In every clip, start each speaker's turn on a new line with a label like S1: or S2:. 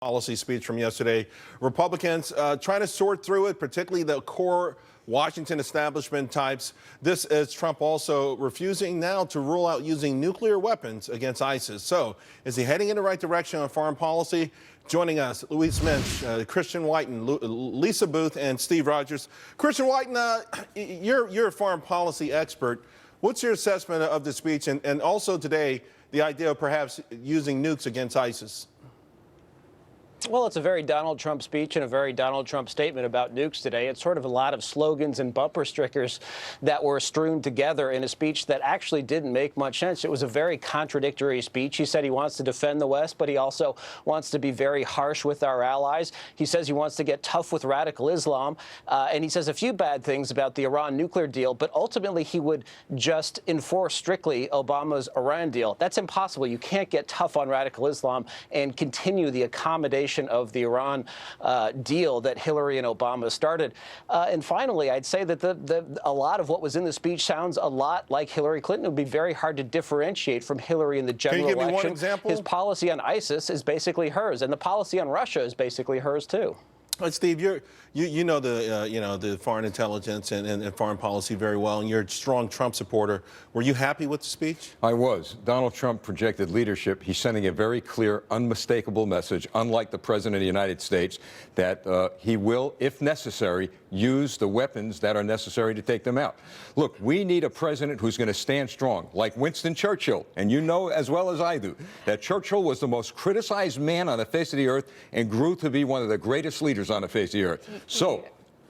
S1: Policy speech from yesterday. Republicans trying to sort through it, particularly the core Washington establishment types. This is Trump also refusing now to rule out using nuclear weapons against ISIS. So is he heading in the right direction on foreign policy? Joining us, Louise Minch, Christian Whiten, Lisa Booth, and Steve Rogers. Christian Whiten, you're a foreign policy expert. What's your assessment of the speech and also today the idea of perhaps using nukes against ISIS?
S2: Well, it's a very Donald Trump speech and a very Donald Trump statement about nukes today. It's sort of a lot of slogans and bumper stickers that were strewn together in a speech that actually didn't make much sense. It was a very contradictory speech. He said he wants to defend the West, but he also wants to be very harsh with our allies. He says he wants to get tough with radical Islam, and he says a few bad things about the Iran nuclear deal, but ultimately he would just enforce strictly Obama's Iran deal. That's impossible. You can't get tough on radical Islam and continue the accommodation of the Iran deal that Hillary and Obama started. And finally, I'd say that a lot of what was in the speech sounds a lot like Hillary Clinton. It would be very hard to differentiate from Hillary in the general election.
S1: Can you give me one example?
S2: His policy on ISIS is basically hers, and the policy on Russia is basically hers, too.
S1: Steve, you know the foreign intelligence and foreign policy very well, and you're a strong Trump supporter. Were you happy with the speech?
S3: I was. Donald Trump projected leadership. He's sending a very clear, unmistakable message, unlike the President of the United States, that he will, if necessary, use the weapons that are necessary to take them out. Look, we need a president who's going to stand strong, like Winston Churchill. And you know as well as I do that Churchill was the most criticized man on the face of the earth and grew to be one of the greatest leaders on the face of the earth. So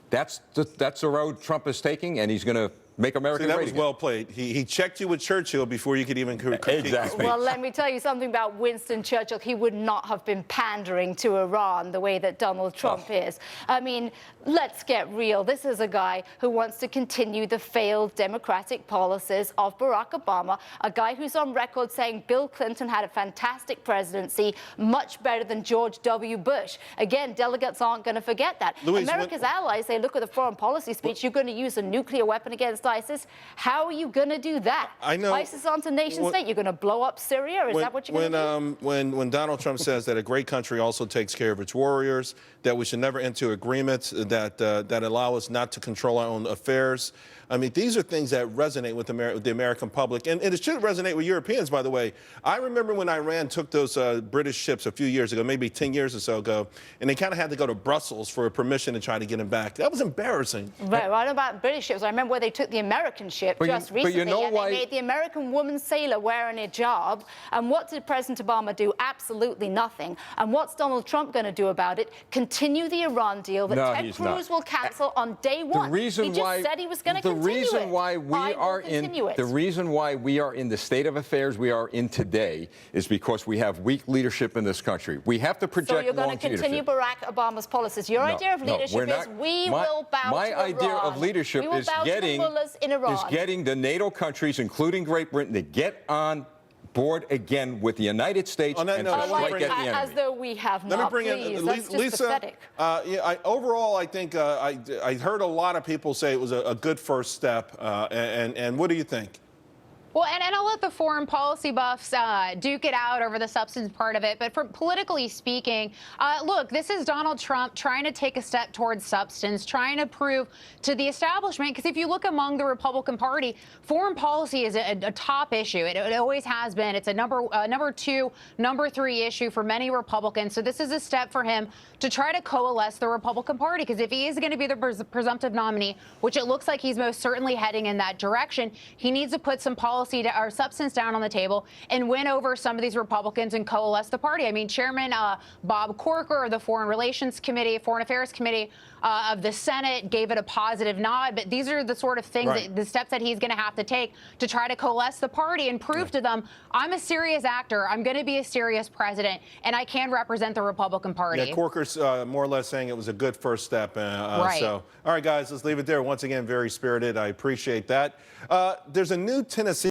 S3: that's the road Trump is taking, and he's going to make America great again.
S1: That was well played. He checked you with Churchill before you could even critique.
S3: Exactly.
S4: Well, let me tell you something about Winston Churchill. He would not have been pandering to Iran the way that Donald Trump is. I mean, let's get real. This is a guy who wants to continue the failed democratic policies of Barack Obama, a guy who's on record saying Bill Clinton had a fantastic presidency, much better than George W. Bush. Again, delegates aren't going to forget that.
S1: Louise,
S4: America's allies, they look at the foreign policy speech, you're going to use a nuclear weapon against ISIS. How are you going to do that?
S1: I know.
S4: ISIS aren't a nation state. You're going to blow up Syria? Is that what you're going to do?
S1: When Donald Trump says that a great country also takes care of its warriors, that we should never enter agreements that allow us not to control our own affairs. I mean, these are things that resonate with the American public, and it should resonate with Europeans, by the way. I remember when Iran took those British ships a few years ago, maybe 10 years or so ago, and they kind of had to go to Brussels for permission to try to get them back. That was embarrassing.
S4: Right, well, I don't know about British ships. I remember where they took the American ship recently,
S3: you know
S4: and they made the American woman sailor wear a hijab. And what did President Obama do? Absolutely nothing. And what's Donald Trump going to do about it? Continue the Iran deal that Ted Cruz will cancel on day one. He just said he was going to continue it.
S3: The reason why we are in the state of affairs we are in today is because we have weak leadership in this country. We have to project long leadership.
S4: So you're going to continue Barack Obama's policies. Your idea of leadership is we will bow to Iran.
S3: My idea of leadership is getting the NATO countries, including Great Britain, to get on board again with the United States and strike at the enemy.
S4: As though we have not.
S1: Let me bring in
S4: That's just
S1: Lisa.
S4: Pathetic.
S1: Overall, I think I heard a lot of people say it was a good first step. And what do you think?
S5: Well, and I'll let the foreign policy buffs duke it out over the substance part of it. But politically speaking, look, this is Donald Trump trying to take a step towards substance, trying to prove to the establishment, because if you look among the Republican Party, foreign policy is a top issue. It always has been. It's a number two, number three issue for many Republicans. So this is a step for him to try to coalesce the Republican Party, because if he is going to be the presumptive nominee, which it looks like he's most certainly heading in that direction, he needs to put some policy or substance down on the table and win over some of these Republicans and coalesce the party. I mean, Chairman Bob Corker of the Foreign Affairs Committee of the Senate gave it a positive nod. But these are the sort of things, the steps that he's going to have to take to try to coalesce the party and prove to them, I'm a serious actor, I'm going to be a serious president, and I can represent the Republican Party.
S1: Yeah, Corker's more or less saying it was a good first step. So, all right, guys, let's leave it there. Once again, very spirited. I appreciate that. There's a new Tennessee